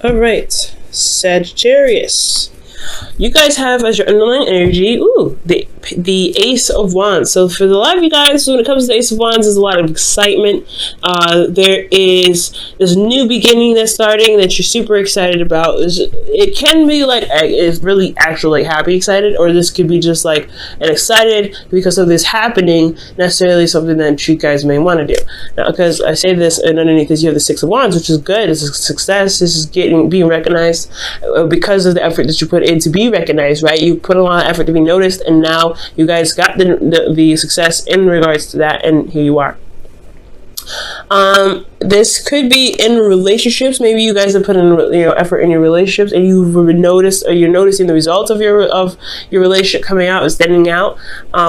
All right, Sagittarius. You guys have as your underlying energy, the Ace of Wands. So for a lot of you guys, when it comes to the Ace of Wands, there's a lot of excitement. There is this new beginning that's starting that you're super excited about. It can be like it's really actually like happy excited, or this could be just like an excited because of this happening, necessarily something that you guys may want to do. Now, because I say this, and underneath this you have the Six of Wands, which is good. It's a success. This is being recognized because of the effort that you put in to be recognized, right? You put a lot of effort to be noticed, and now you guys got the success in regards to that, and here you are. This could be in relationships. Maybe you guys have put in effort in your relationships, and you've noticed, or you're noticing the results of your relationship coming out and standing out,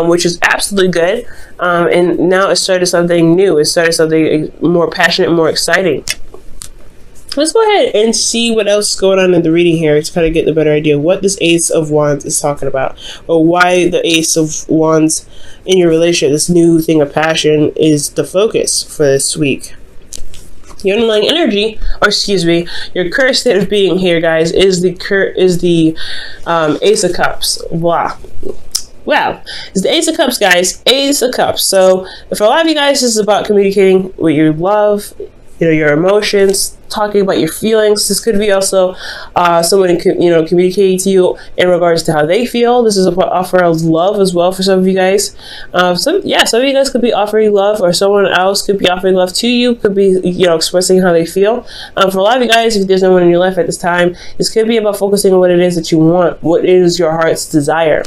which is absolutely good. And now it started something new. It started something more passionate, more exciting. Let's go ahead and see what else is going on in the reading here to kind of get a better idea of what this Ace of Wands is talking about, or why the Ace of Wands in your relationship, this new thing of passion, is the focus for this week. Your underlying energy, or excuse me, your current state of being here, guys, is the Ace of Cups. Wow. Wow, it's the Ace of Cups, guys. Ace of Cups. So for a lot of you guys, this is about communicating with your love, your emotions, talking about your feelings. This could be also someone communicating to you in regards to how they feel. This is an offer of love as well for some of you guys. Some of you guys could be offering love, or someone else could be offering love to you. Could be expressing how they feel. For a lot of you guys, if there's no one in your life at this time, this could be about focusing on what it is that you want. What is your heart's desire?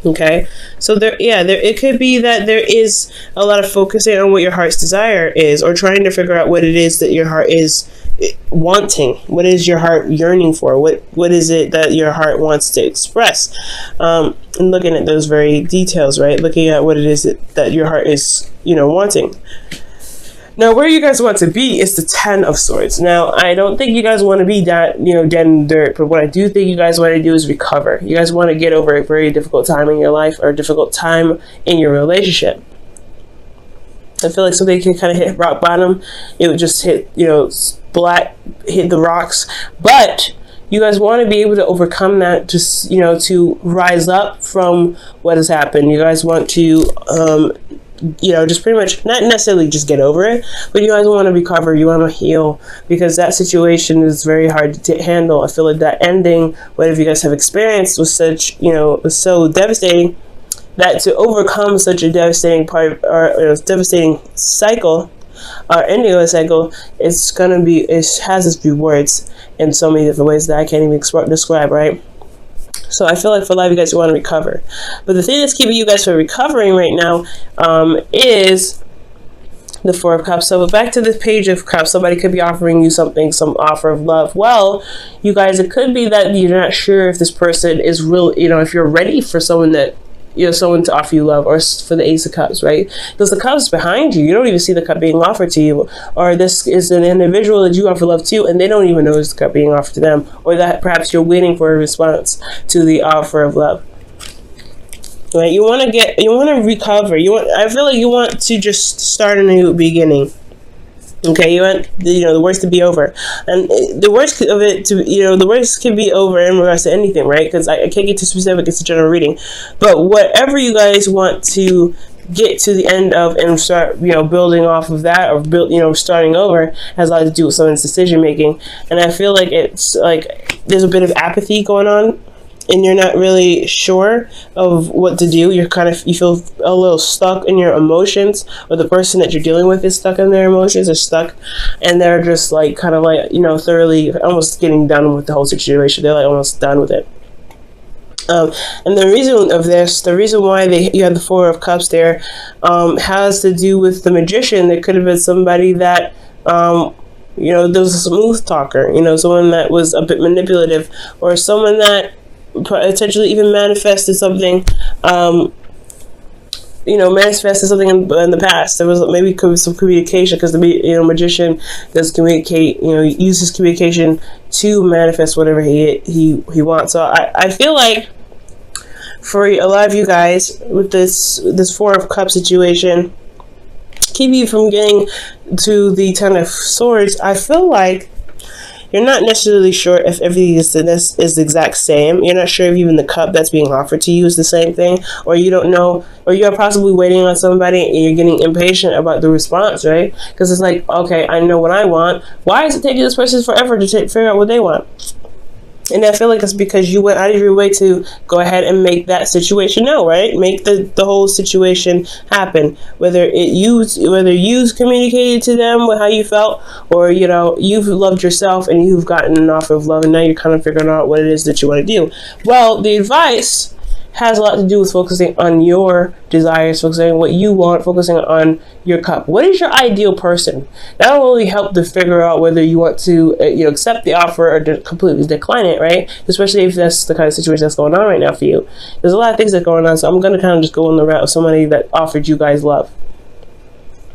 Okay, so it could be that there is a lot of focusing on what your heart's desire is, or trying to figure out what it is that your heart is wanting. What is your heart yearning for? What is it that your heart wants to express? And looking at those very details, right? Looking at what it is that your heart is, wanting. Now, where you guys want to be is the Ten of Swords. Now, I don't think you guys want to be that, dead in the dirt, but what I do think you guys want to do is recover. You guys want to get over a very difficult time in your life, or a difficult time in your relationship. I feel like something can kind of hit rock bottom. It would just hit, hit the rocks. But you guys want to be able to overcome that, just, to rise up from what has happened. You guys want to, just pretty much not necessarily just get over it, but you guys want to recover, you want to heal, because that situation is very hard to handle. I feel like that ending, whatever you guys have experienced, was such, was so devastating, that to overcome such a devastating devastating cycle, or ending of a cycle, it has its rewards in so many different ways that I can't even describe, right? So I feel like for a lot of you guys, you want to recover. But the thing that's keeping you guys from recovering right now is the Four of Cups. So back to the Page of Cups. Somebody could be offering you something, some offer of love. Well, you guys, it could be that you're not sure if this person is real, if you're ready for someone that, someone to offer you love, or for the Ace of Cups, right? Because the cup is behind you. You don't even see the cup being offered to you. Or this is an individual that you offer love to, and they don't even know it's the cup being offered to them. Or that perhaps you're waiting for a response to the offer of love. Right? You want to recover. I feel like you want to just start a new beginning. Okay, you want the worst to be over, and the worst of it the worst can be over in regards to anything, right? Because I can't get too specific; it's a general reading. But whatever you guys want to get to the end of and start, building off of that, or starting over, has a lot to do with someone's decision making. And I feel like it's like there's a bit of apathy going on, and you're not really sure of what to do. You feel a little stuck in your emotions, or the person that you're dealing with is stuck in their emotions, or stuck, and they're just thoroughly almost getting done with the whole situation. They're almost done with it. And the reason why you have the Four of Cups there, has to do with the Magician. There could have been somebody that, there was a smooth talker, someone that was a bit manipulative, or someone that potentially even manifested something in the past. There was maybe some communication, because the Magician does communicate, uses communication to manifest whatever he wants. So I feel like for a lot of you guys, with this Four of Cups situation, keep you from getting to the Ten of Swords, I feel like you're not necessarily sure if everything is the exact same. You're not sure if even the cup that's being offered to you is the same thing, or you don't know, or you're possibly waiting on somebody and you're getting impatient about the response, right? Because it's like, okay, I know what I want. Why is it taking this person forever to figure out what they want? And I feel like it's because you went out of your way to go ahead and make that situation know, right? Make the whole situation happen. Whether you communicated to them with how you felt, or you've loved yourself and you've gotten an offer of love, and now you're kind of figuring out what it is that you want to do. Well, the advice has a lot to do with focusing on your desires, focusing on what you want, focusing on your cup. What is your ideal person? That will really help to figure out whether you want to accept the offer or completely decline it, right? Especially if that's the kind of situation that's going on right now for you. There's a lot of things that are going on, so I'm going to kind of just go on the route of somebody that offered you guys love.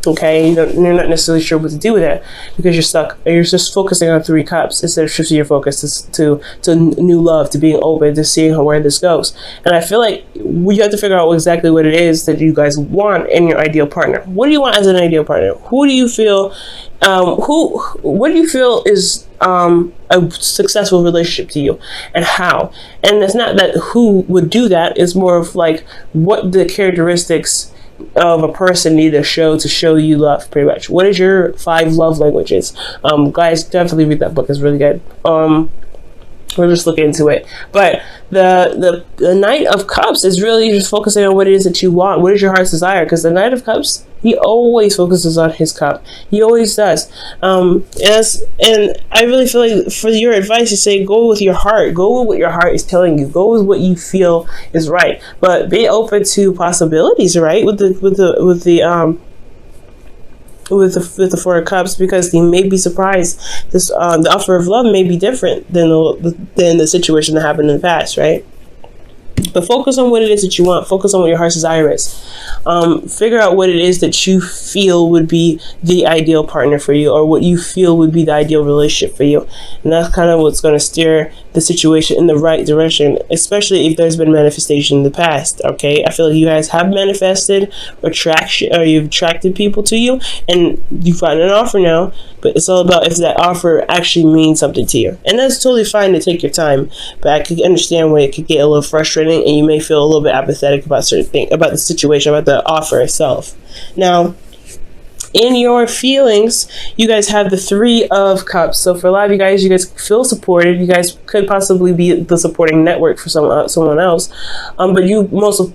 Okay, you're not necessarily sure what to do with it because you're stuck. You're just focusing on 3 cups instead of shifting your focus to new love, to being open, to seeing where this goes. And I feel like you have to figure out exactly what it is that you guys want in your ideal partner. What do you want as an ideal partner? Who do you feel? What do you feel is a successful relationship to you, and how? And it's not that who would do that. It's more of like what the characteristics of a person need to show you love, pretty much. What is your 5 love languages? Guys, definitely read that book. It's really good. We'll just look into it. But the Knight of Cups is really just focusing on what it is that you want. What is your heart's desire? Because the Knight of Cups, he always focuses on his cup. He always does. And I really feel like for your advice, you say go with your heart. Go with what your heart is telling you. Go with what you feel is right. But be open to possibilities, right? With the 4 of Cups, because you may be surprised. The offer of love may be different than the situation that happened in the past, right? But focus on what it is that you want. Focus on what your heart's desire is. Figure out what it is that you feel would be the ideal partner for you, or what you feel would be the ideal relationship for you. And that's kind of what's going to steer the situation in the right direction, especially if there's been manifestation in the past. Okay, I feel like you guys have manifested attraction, or you've attracted people to you, and you've gotten an offer now. But it's all about if that offer actually means something to you. And that's totally fine to take your time. But I could understand where it could get a little frustrating and you may feel a little bit apathetic about certain things, about the situation, about the offer itself. Now, in your feelings, you guys have the 3 of Cups. So for a lot of you guys feel supported. You guys could possibly be the supporting network for someone else. But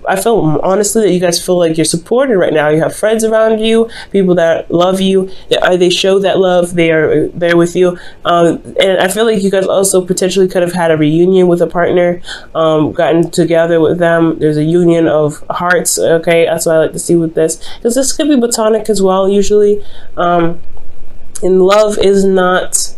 I feel honestly that you guys feel like you're supported right now. You have friends around you, people that love you. They show that love. They are there with you. And I feel like you guys also potentially could have had a reunion with a partner, gotten together with them. There's a union of hearts. Okay, that's what I like to see with this, because this could be platonic as well. Usually, and love is not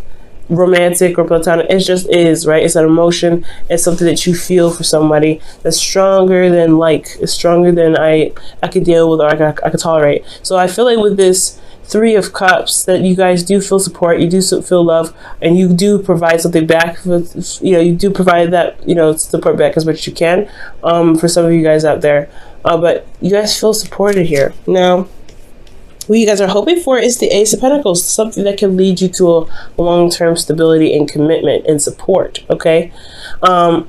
romantic or platonic. It just is, right? It's an emotion. It's something that you feel for somebody that's stronger than it's stronger than I could deal with, or I could tolerate. So I feel like with this 3 of Cups, that you guys do feel support, you do feel love, and you do provide something back. You do provide that support back as much as you can. For some of you guys out there, but you guys feel supported here. Now, what you guys are hoping for is the Ace of Pentacles, something that can lead you to a long-term stability and commitment and support, okay? And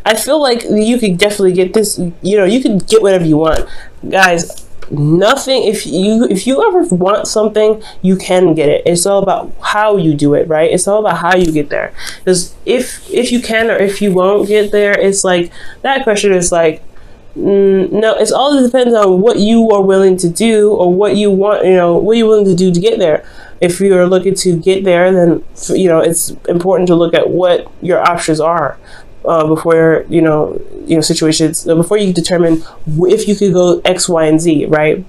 I feel like you could definitely get this, you can get whatever you want. Guys, nothing, if you ever want something, you can get it. It's all about how you do it, right? It's all about how you get there. Because if you can or if you won't get there, it's like, that question is like, no, it's all depends on what you are willing to do, or what you want, what you're willing to do to get there. If you're looking to get there, then it's important to look at what your options are before situations, before you determine if you could go X, Y, and Z, right?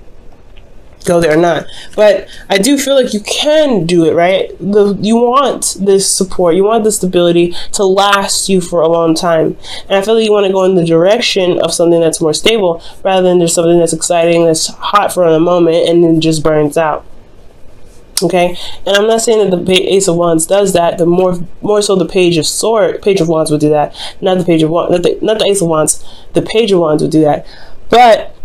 Go there or not. But I do feel like you can do it, right? You want this support, you want the stability to last you for a long time, and I feel like you want to go in the direction of something that's more stable, rather than just something that's exciting, that's hot for a moment, and then just burns out. Okay, and I'm not saying that the Ace of Wands does that. The more so the Page of Wands would do that. Not the Page of Wands, not the Ace of Wands. The Page of Wands would do that. But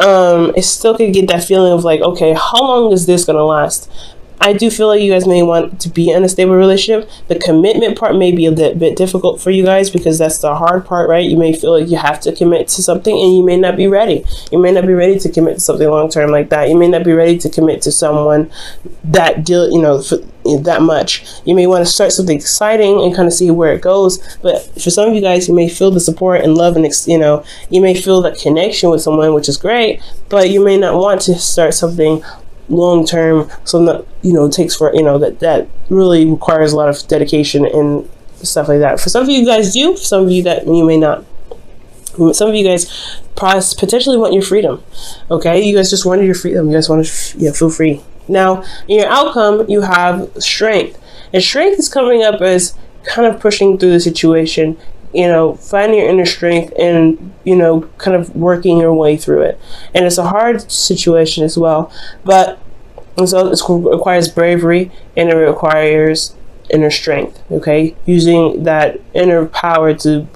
it still could get that feeling of like, okay, how long is this gonna last? I do feel like you guys may want to be in a stable relationship. The commitment part may be a bit difficult for you guys, because that's the hard part, right? You may feel like you have to commit to something, and you may not be ready. You may not be ready to commit to something long term like that. You may not be ready to commit to someone that deal, for that much. You may want to start something exciting and kind of see where it goes. But for some of you guys, you may feel the support and love, and you may feel that connection with someone, which is great, but you may not want to start something long term. So that takes for that really requires a lot of dedication and stuff like that. For some of you guys do, for some of you that you may not. Some of you guys potentially want your freedom. Okay, you guys just wanted your freedom. You guys want to feel free. Now, in your outcome, you have strength, and strength is coming up as kind of pushing through the situation. Finding your inner strength and kind of working your way through it. And it's a hard situation as well, but it requires bravery, and it requires inner strength. Okay, using that inner power to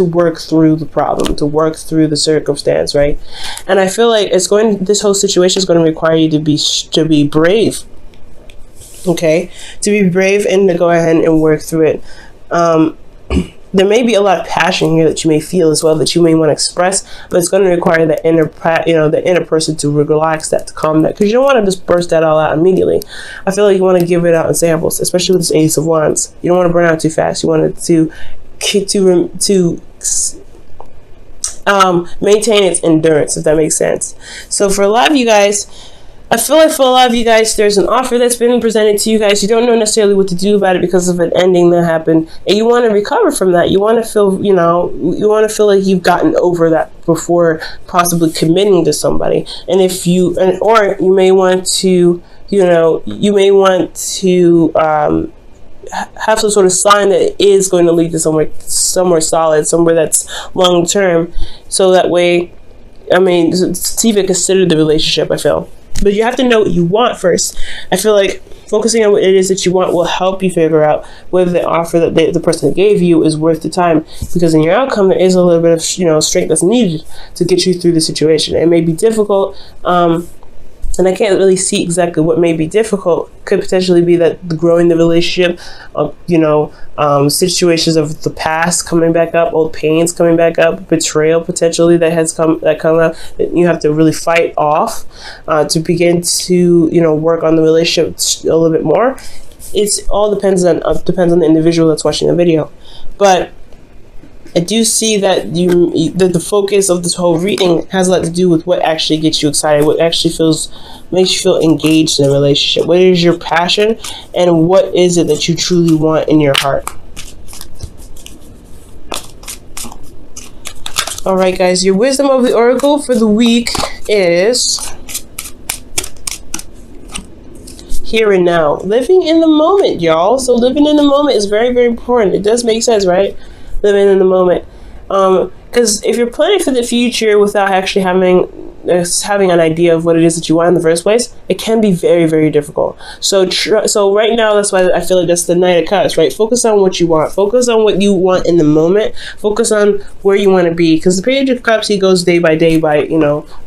work through the problem, to work through the circumstance, right? And I feel like this whole situation is going to require you to be brave. Okay, to be brave and to go ahead and work through it. There may be a lot of passion here that you may feel as well, that you may want to express, but it's going to require the inner person to relax that, to calm that, because you don't want to just burst that all out immediately. I feel like you want to give it out in samples, especially with this Ace of Wands. You don't want to burn out too fast. You want it to maintain its endurance, if that makes sense. So for a lot of you guys, I feel like for a lot of you guys, there's an offer that's been presented to you guys. You don't know necessarily what to do about it because of an ending that happened, and you want to recover from that. You want to feel, you want to feel like you've gotten over that before possibly committing to somebody. And or you may want to, have some sort of sign that it is going to lead to somewhere solid, somewhere that's long term. So that way, to even consider the relationship, I feel. But you have to know what you want first. I feel like focusing on what it is that you want will help you figure out whether the offer that the person gave you is worth the time. Because in your outcome, there is a little bit of strength that's needed to get you through the situation. It may be difficult, and I can't really see exactly what may be difficult. Could potentially be that growing the relationship, situations of the past coming back up, old pains coming back up, betrayal potentially that come up. That you have to really fight off to begin to work on the relationship a little bit more. It's all depends on the individual that's watching the video, but I do see that the focus of this whole reading has a lot to do with what actually gets you excited, what actually makes you feel engaged in a relationship. What is your passion, and what is it that you truly want in your heart? All right, guys, your wisdom of the oracle for the week is here and now. Living in the moment, y'all. So living in the moment is very, very important. It does make sense, right? Living in the moment, because if you're planning for the future without actually having an idea of what it is that you want in the first place, it can be very, very difficult. So right now, that's why I feel like that's the Knight of Cups, right? Focus on what you want. Focus on what you want in the moment. Focus on where you want to be, because the Page of Cups, he goes day by day by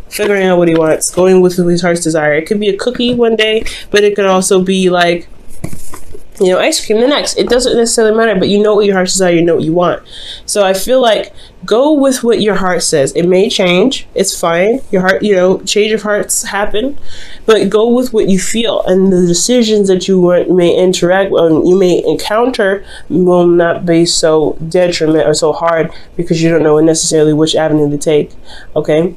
figuring out what he wants, going with his heart's desire. It could be a cookie one day, but it could also be like ice cream the next. It doesn't necessarily matter, but you know what your heart desire, you know what you want. So I feel like go with what your heart says. It may change. It's fine. Your heart, change of hearts happen, but go with what you feel, and the decisions that you may interact with, you may encounter, will not be so detriment or so hard because you don't know necessarily which avenue to take. Okay.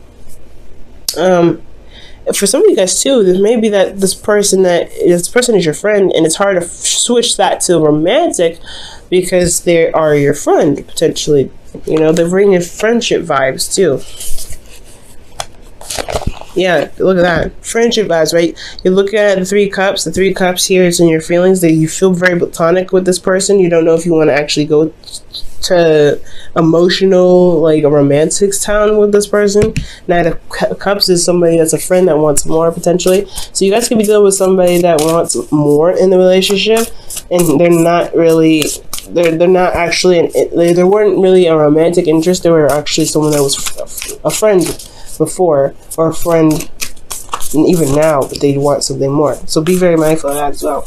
For some of you guys too, there may be that this person is your friend, and it's hard to switch that to romantic because they are your friend potentially. They're bringing friendship vibes too. Yeah, look at that, friendship vibes, right? You're looking at the Three Cups. The Three Cups here is in your feelings, that you feel very platonic with this person. You don't know if you want to actually go to emotional, like a romantic town with this person. Knight of Cups is somebody that's a friend that wants more potentially. So you guys could be dealing with somebody that wants more in the relationship, and they're not really. They're not actually. There weren't really a romantic interest. They were actually someone that was a friend before, or a friend And even now, they want something more. So be very mindful of that as well.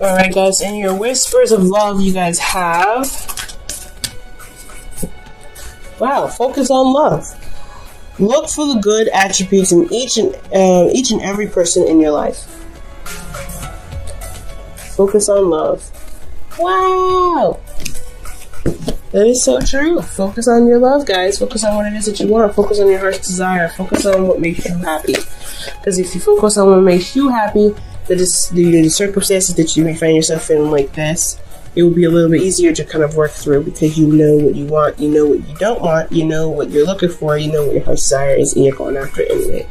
Alright, guys, in your whispers of love, you guys have... Wow, focus on love. Look for the good attributes in each and every person in your life. Focus on love. Wow! That is so true. Focus on your love, guys. Focus on what it is that you want. Focus on your heart's desire. Focus on what makes you happy. Because if you focus on what makes you happy, the circumstances that you may find yourself in like this, it will be a little bit easier to kind of work through, because you know what you want, you know what you don't want, you know what you're looking for, you know what your heart's desire is, and you're going after it anyway.